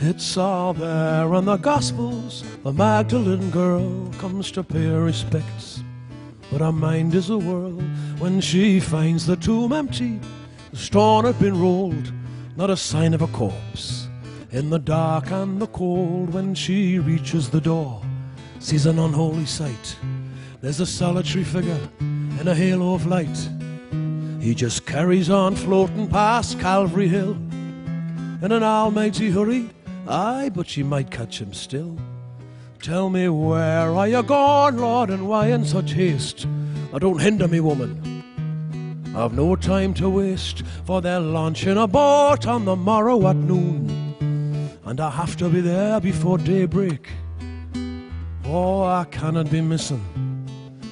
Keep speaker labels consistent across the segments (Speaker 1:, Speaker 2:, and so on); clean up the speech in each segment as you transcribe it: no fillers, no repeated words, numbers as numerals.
Speaker 1: It's all there in the Gospels. The Magdalene girl comes to pay her respects, but her mind is a whirl when she finds the tomb empty. The stone had been rolled, not a sign of a corpse. In the dark and the cold, when she reaches the door, sees an unholy sight. There's a solitary figure in a halo of light. He just carries on floating past Calvary Hill in an almighty hurry. Aye, but she might catch him still. Tell me, where are you gone, Lord, and why in such haste? Now don't hinder me, woman, I've no time to waste, for they're launching a boat on the morrow at noon, and I have to be there before daybreak. Oh, I cannot be missing.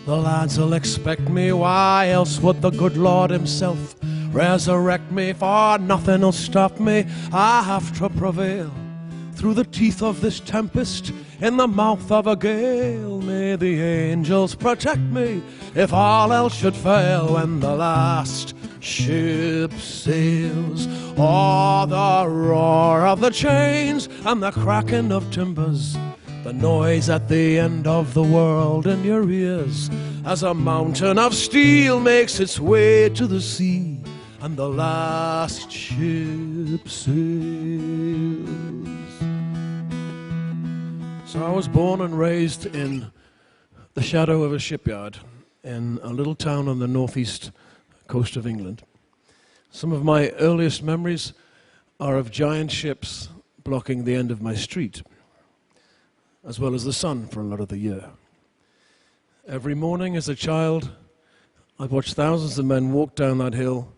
Speaker 1: The lads will expect me. Why else would the good Lord himself resurrect me? For nothing will stop me. I have to prevail through the teeth of this tempest, in the mouth of a gale. May the angels protect me if all else should fail when the last ship sails. Oh, the roar of the chains and the cracking of timbers, the noise at the end of the world in your ears, as a mountain of steel makes its way to the sea and the last ship sails. So I was born and raised in the shadow of a shipyard in a little town on the northeast coast of England. Some of my earliest memories are of giant ships blocking the end of my street, as well as the sun for a lot of the year. Every morning as a child, I'd watch thousands of men walk down that hill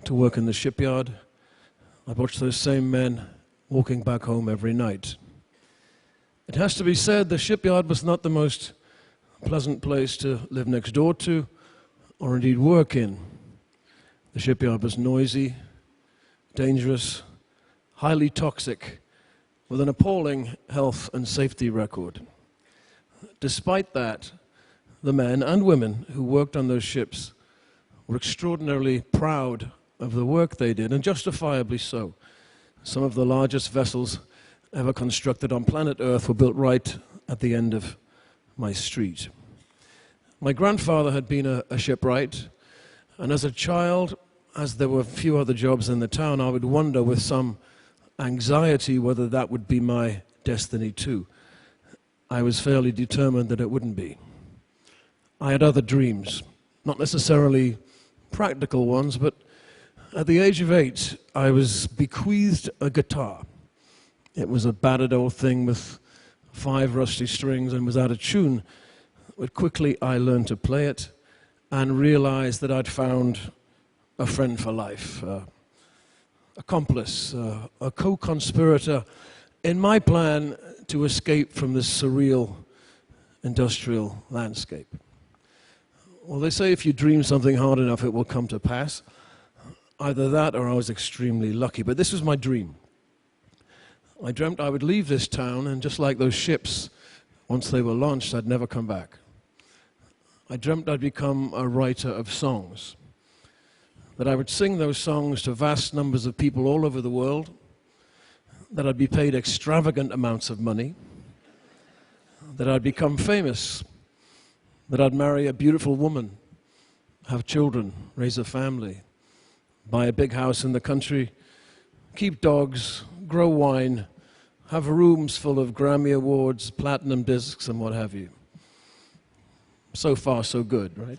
Speaker 1: to work in the shipyard. I'd watch those same men walking back home every night. It has to be said, the shipyard was not the most pleasant place to live next door to, or indeed work in. The shipyard was noisy, dangerous, highly toxic, with an appalling health and safety record. Despite that, the men and women who worked on those ships were extraordinarily proud of the work they did, and justifiably so. Some of the largest vessels ever constructed on planet Earth were built right at the end of my street. My grandfather had been a shipwright, and as a child, as there were few other jobs in the town, I would wonder with some anxiety whether that would be my destiny too. I was fairly determined that it wouldn't be. I had other dreams, not necessarily practical ones, but at the age of 8, I was bequeathed a guitar. It was a battered old thing with 5 rusty strings and was out of tune. But quickly I learned to play it and realized that I'd found a friend for life, accomplice, a co-conspirator in my plan to escape from this surreal industrial landscape. Well, they say if you dream something hard enough, it will come to pass. Either that or I was extremely lucky, but this was my dream. I dreamt I would leave this town, and just like those ships, once they were launched, I'd never come back. I dreamt I'd become a writer of songs, that I would sing those songs to vast numbers of people all over the world, that I'd be paid extravagant amounts of money, that I'd become famous, that I'd marry a beautiful woman, have children, raise a family, buy a big house in the country, keep dogs, grow wine, have rooms full of Grammy Awards, platinum discs, and what have you. So far, so good, right?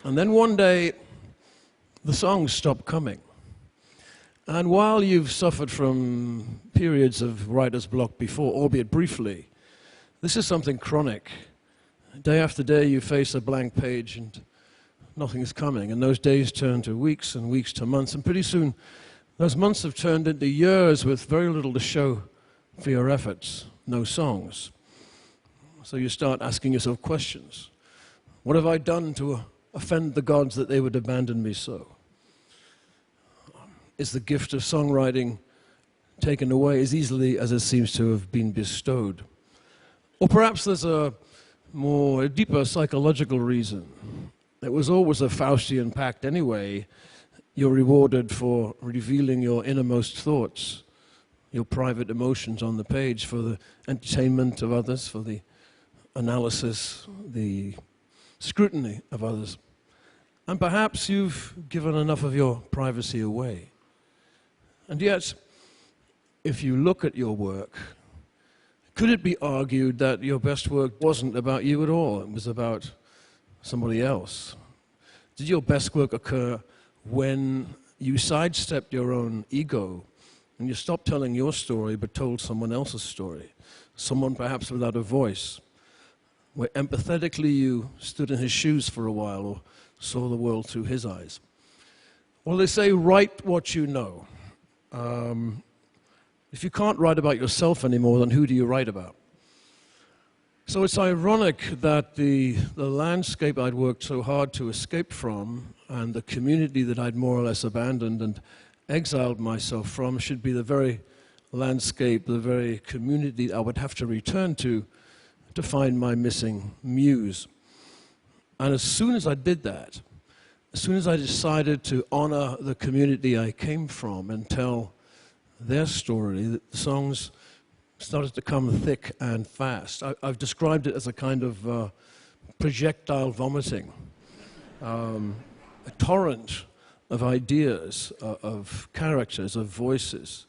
Speaker 1: And then one day, the songs stopped coming. And while you've suffered from periods of writer's block before, albeit briefly, this is something chronic. Day after day, you face a blank page and nothing's coming. And those days turn to weeks and weeks to months. And pretty soon, those months have turned into years with very little to show for your efforts. No songs. So you start asking yourself questions. What have I done to offend the gods that they would abandon me so? Is the gift of songwriting taken away as easily as it seems to have been bestowed? Or perhaps there's a deeper psychological reason. It was always a Faustian pact anyway. You're rewarded for revealing your innermost thoughts, your private emotions on the page, for the entertainment of others, for the analysis, the scrutiny of others. And perhaps you've given enough of your privacy away. And yet, if you look at your work, could it be argued that your best work wasn't about you at all? It was about somebody else? Did your best work occur when you sidestepped your own ego and you stopped telling your story but told someone else's story? Someone perhaps without a voice, where empathetically you stood in his shoes for a while or saw the world through his eyes. Well, they say, write what you know. If you can't write about yourself anymore, then who do you write about? So it's ironic that the landscape I'd worked so hard to escape from and the community that I'd more or less abandoned and exiled myself from should be the very landscape, the very community I would have to return to find my missing muse. And as soon as I did that, as soon as I decided to honor the community I came from and tell their story, the songs started to come thick and fast. I've described it as a kind of projectile vomiting, a torrent of ideas, of characters, of voices,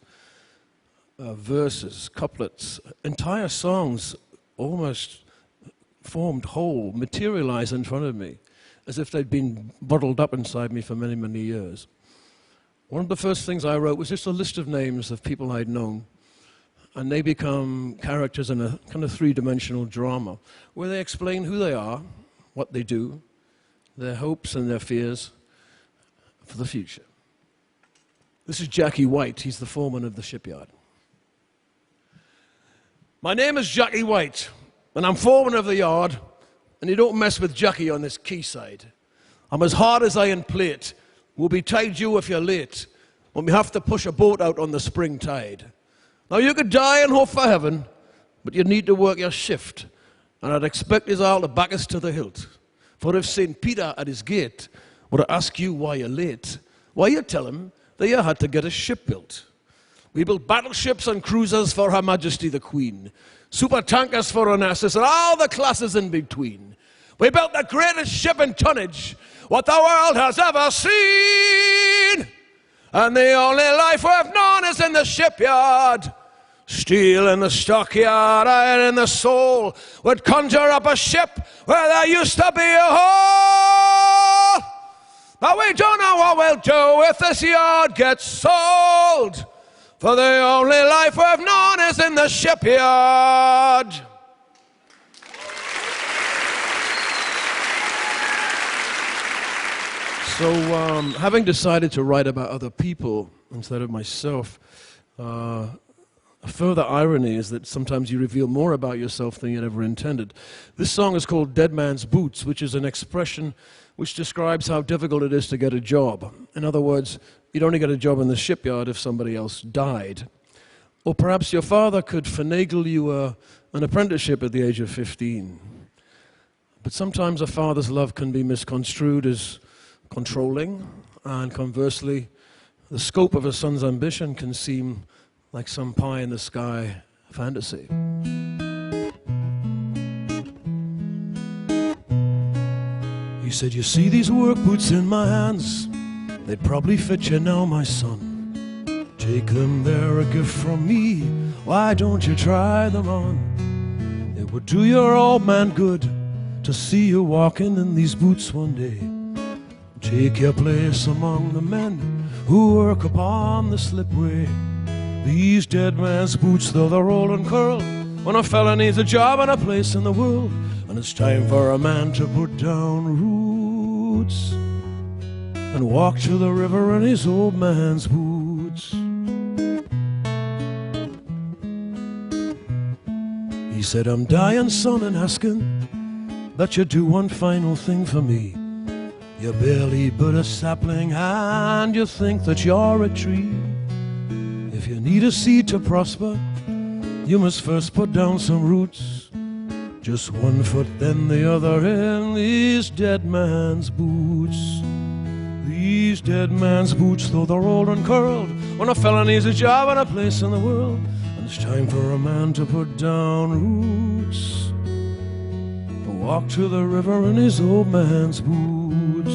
Speaker 1: verses, couplets, entire songs almost formed whole, materialized in front of me, as if they'd been bottled up inside me for many, many years. One of the first things I wrote was just a list of names of people I'd known, and they become characters in a kind of three-dimensional drama, where they explain who they are, what they do, their hopes and their fears for the future. This is Jackie White. He's the foreman of the shipyard. My name is Jackie White, and I'm foreman of the yard, and you don't mess with Jackie on this quayside. I'm as hard as iron plate. We'll be tied you if you're late, when we have to push a boat out on the spring tide. Now you could die and hope for heaven, but you need to work your shift, and I'd expect us all to back us to the hilt. For if St. Peter at his gate were to ask you why you're late, why you tell him that you had to get a ship built. We built battleships and cruisers for Her Majesty the Queen, super tankers for Onassis, and all the classes in between. We built the greatest ship in tonnage what the world has ever seen. And the only life we've known is in the shipyard. Steel in the stockyard, iron in the soul would conjure up a ship where there used to be a hole. But we don't know what we'll do if this yard gets sold. For the only life we've known is in the shipyard. So, having decided to write about other people instead of myself, a further irony is that sometimes you reveal more about yourself than you'd ever intended. This song is called Dead Man's Boots, which is an expression which describes how difficult it is to get a job. In other words, you'd only get a job in the shipyard if somebody else died. Or perhaps your father could finagle you an apprenticeship at the age of 15. But sometimes a father's love can be misconstrued as controlling, and conversely, the scope of a son's ambition can seem like some pie-in-the-sky fantasy. He said, you see these work boots in my hands? They'd probably fit you now, my son. Take them, they're a gift from me. Why don't you try them on? It would do your old man good to see you walking in these boots one day. Take your place among the men who work upon the slipway. These dead man's boots, though they're old and curled, when a fella needs a job and a place in the world, and it's time for a man to put down roots and walk to the river in his old man's boots. He said, I'm dying, son, and asking that you do one final thing for me. You're barely but a sapling and you think that you're a tree. If you need a seed to prosper, you must first put down some roots. Just one foot, then the other in these dead man's boots. These These dead man's boots, though they're old and curled, when a fella needs a job and a place in the world, and it's time for a man to put down roots, to walk to the river in his old man's boots.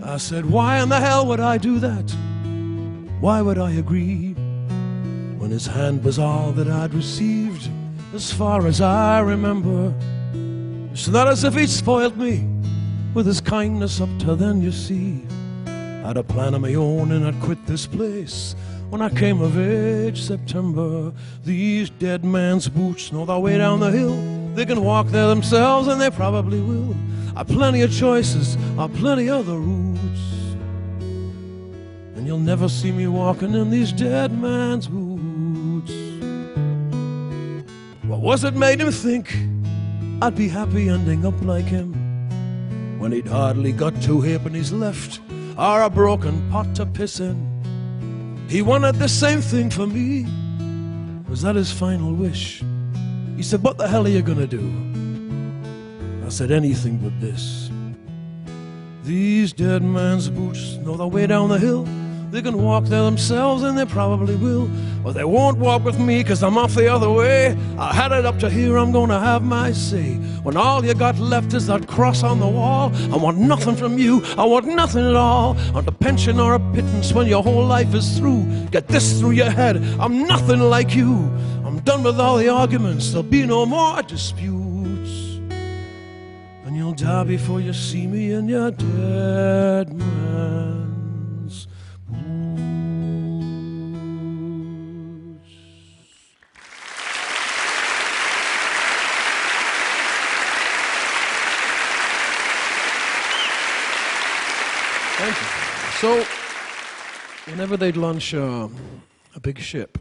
Speaker 1: I said, why in the hell would I do that? Why would I agree when his hand was all that I'd received, as far as I remember? It's not as if he'd spoiled me with his kindness up to then, you see. I'd a plan of my own and I'd quit this place when I came of age, September. These dead man's boots know their way down the hill. They can walk there themselves, and they probably will. I've plenty of choices, I've plenty other routes, and you'll never see me walking in these dead man's boots. What was it made him think I'd be happy ending up like him, when he'd hardly got 2 halfpennies left or a broken pot to piss in? He wanted the same thing for me. Was that his final wish? He said, what the hell are you gonna do? I said, anything but this. These dead man's boots know their way down the hill. They can walk there themselves, and they probably will. But they won't walk with me, 'cause I'm off the other way. I had it up to here, I'm gonna have my say. When all you got left is that cross on the wall, I want nothing from you, I want nothing at all. Not a pension or a pittance when your whole life is through. Get this through your head, I'm nothing like you. I'm done with all the arguments, there'll be no more disputes. And you'll die before you see me in your dead man's boots. Thank you. So, whenever they'd launch a big ship,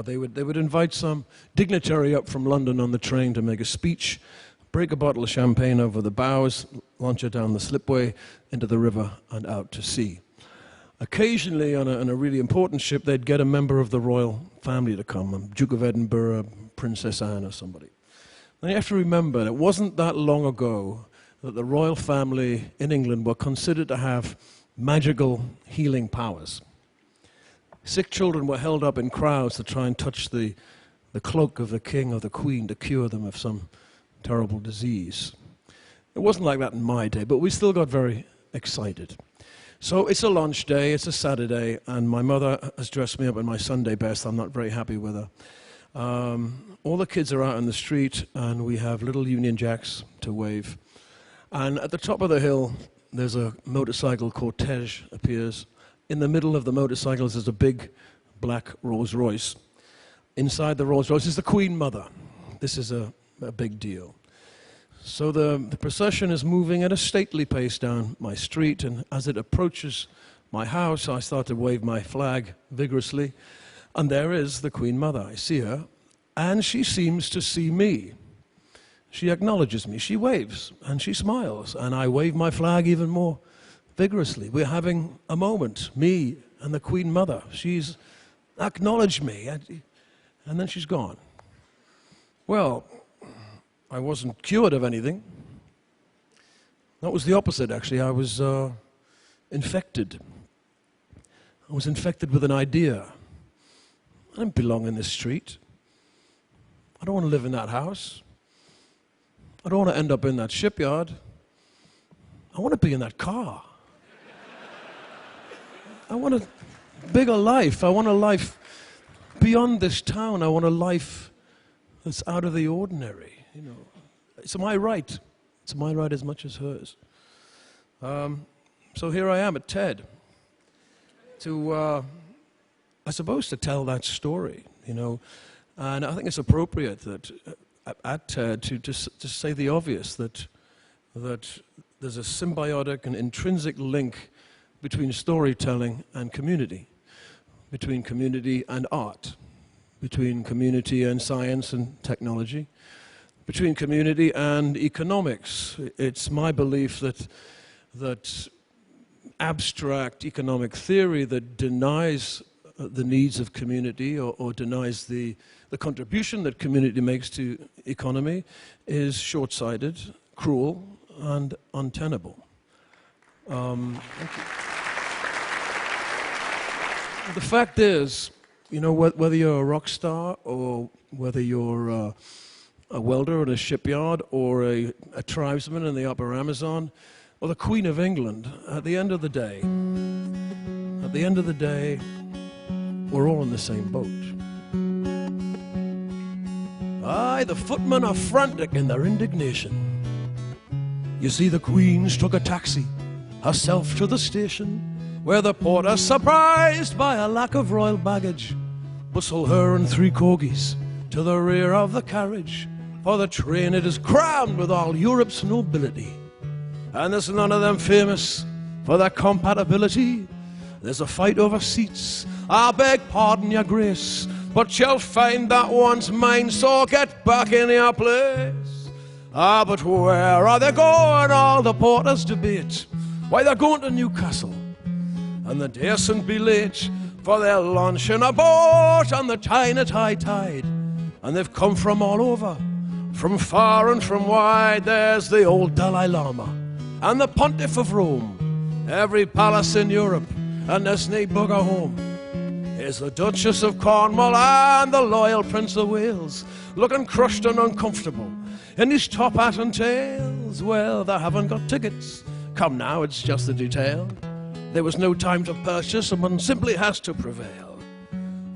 Speaker 1: they would invite some dignitary up from London on the train to make a speech, break a bottle of champagne over the bows, launch it down the slipway into the river and out to sea. Occasionally, on a really important ship, they'd get a member of the royal family to come, Duke of Edinburgh, Princess Anne or somebody. Now you have to remember, it wasn't that long ago that the royal family in England were considered to have magical healing powers. Sick children were held up in crowds to try and touch the cloak of the king or the queen to cure them of some terrible disease. It wasn't like that in my day, but we still got very excited. So it's a launch day, it's a Saturday, and my mother has dressed me up in my Sunday best. I'm not very happy with her. All the kids are out on the street, and we have little Union Jacks to wave. And at the top of the hill, there's a motorcycle cortege appears. In the middle of the motorcycles is a big black Rolls Royce. Inside the Rolls Royce is the Queen Mother. This is a big deal. So the procession is moving at a stately pace down my street, and as it approaches my house, I start to wave my flag vigorously, and there is the Queen Mother. I see her, and she seems to see me. She acknowledges me, she waves, and she smiles, and I wave my flag even more vigorously. We're having a moment, me and the Queen Mother. She's acknowledged me, and then she's gone. Well, I wasn't cured of anything. That was the opposite, actually. I was infected. I was infected with an idea. I don't belong in this street. I don't want to live in that house. I don't want to end up in that shipyard. I want to be in that car. I want a bigger life. I want a life beyond this town. I want a life that's out of the ordinary. You know, it's my right. It's my right as much as hers. So here I am at TED to, I suppose, to tell that story, you know. And I think it's appropriate that at TED to say the obvious, that there's a symbiotic and intrinsic link between storytelling and community, between community and art, between community and science and technology, between community and economics. It's my belief that abstract economic theory that denies the needs of community or denies the contribution that community makes to economy is short-sighted, cruel, and untenable. Thank you. The fact is, you know, whether you're a rock star or whether you're a welder in a shipyard or a tribesman in the upper Amazon or the Queen of England, at the end of the day, we're all in the same boat. Aye, the footmen are frantic in their indignation. You see, the Queen struck a taxi herself to the station, where the porter, surprised by a lack of royal baggage, bustle her and 3 corgis to the rear of the carriage, for the train it is crammed with all Europe's nobility. And there's none of them famous for their compatibility. There's a fight over seats, I beg pardon, your grace, but you'll find that one's mine, so get back in your place. Ah, but where are they going? All the porters debate. Why, they're going to Newcastle, and they daresn't be late, for they're launching a boat on the Tyne at high tide. And they've come from all over, from far and from wide. There's the old Dalai Lama and the Pontiff of Rome, every palace in Europe, and there's nae bugger home. Is the Duchess of Cornwall and the loyal Prince of Wales, looking crushed and uncomfortable in his top hat and tails. Well, they haven't got tickets. Come now, it's just the detail. There was no time to purchase, and one simply has to prevail.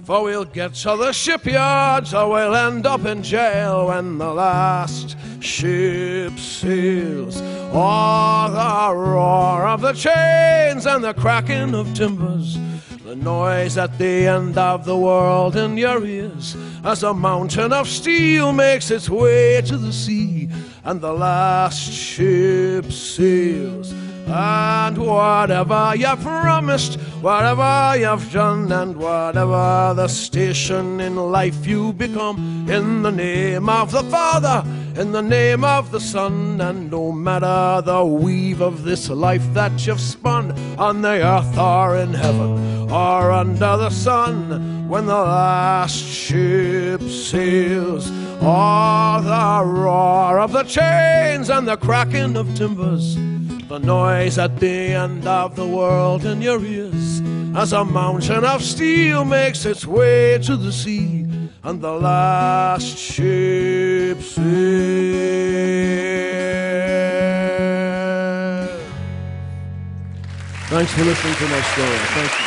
Speaker 1: For we'll get to the shipyards, or we'll end up in jail when the last ship sails. Oh, the roar of the chains and the cracking of timbers, the noise at the end of the world in your ears, as a mountain of steel makes its way to the sea, and the last ship sails. And whatever you've promised, whatever you've done, and whatever the station in life you become, in the name of the Father, in the name of the Son, and no matter the weave of this life that you've spun, on the earth or in heaven or under the sun, when the last ship sails, oh, the roar of the chains and the cracking of timbers, the noise at the end of the world in your ears, as a mountain of steel makes its way to the sea, and the last ship sails. Thanks for listening to my story. Thank you.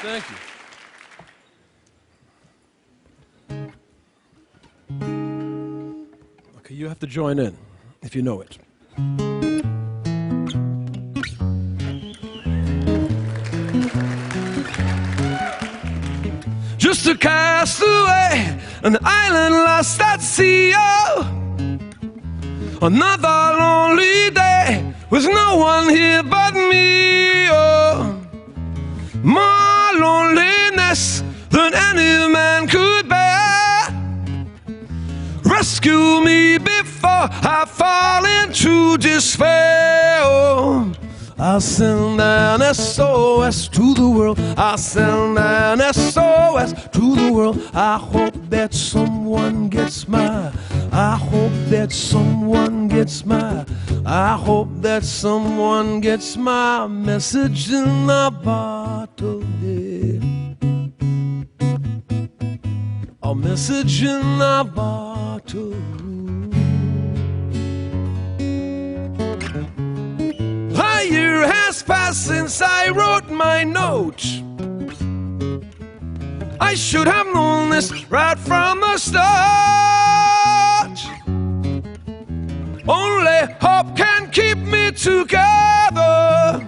Speaker 1: Thank you. Okay, you have to join in if you know it. Just a castaway, an island lost at sea, oh, another lonely day with no one here but me, oh, more loneliness than any man could bear. Rescue me before I fall into despair. Oh, I'll send an SOS to the world. I'll send an SOS to the world. I hope that someone gets my, I hope that someone gets my, I hope that someone gets my message in a bottle, yeah. A message in a bottle. A year has passed since I wrote my note. I should have known this right from the start. Only hope can keep me together.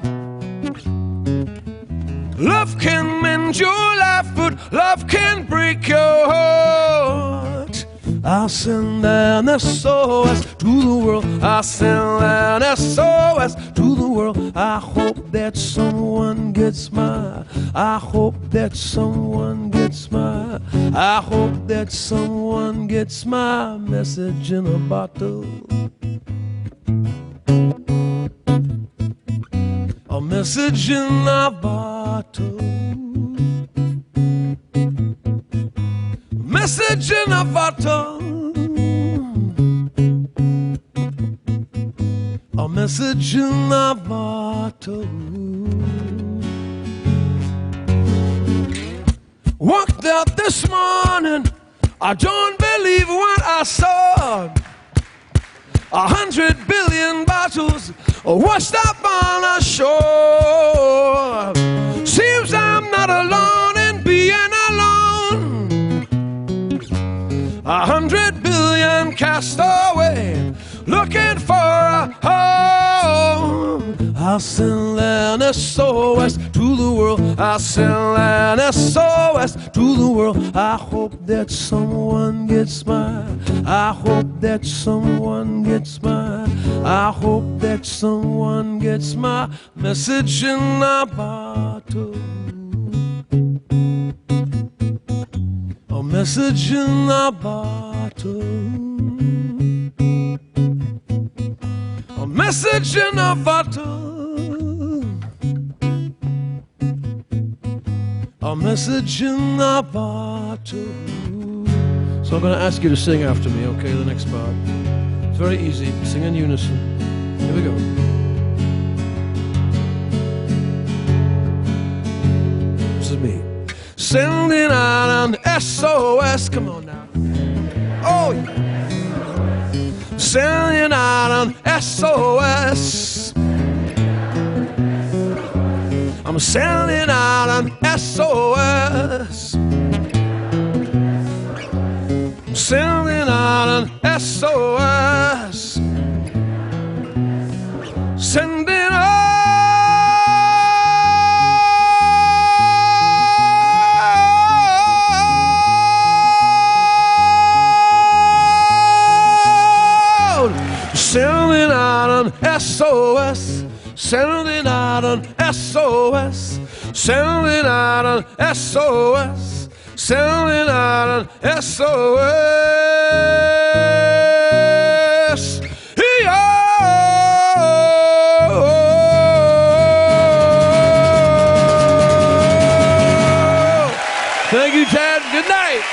Speaker 1: Love can mend your life, but love can break your heart. I'll send an SOS to the world. I'll send an SOS to the world. I hope that someone gets my, I hope that someone gets my, I hope that someone gets my message in a bottle. A message in a bottle. Message in a bottle. A message in a bottle. Walked out this morning, I don't believe what I saw. 100 billion bottles washed up on the shore. Seems I'm not alone in being alone. 100 billion cast away, looking for a home. I'll send an SOS to the world. I'll send an SOS to the world. I hope that someone gets mine. I hope that someone gets mine. I hope that someone gets my message in a bottle. A message in a bottle. A message in a bottle. A message in a bottle. So I'm going to ask you to sing after me, okay, the next part. It's very easy. Sing in unison. Here we go. This is me. Sending out an SOS. Come on now. Oh, yeah. Sending out an SOS. I'm sending out an SOS. I'm sending out an SOS. Sending out. Sending out an SOS. Sending out an SOS. Sending out an SOS. Sending out an SOS. Thank you, Chad. Good night.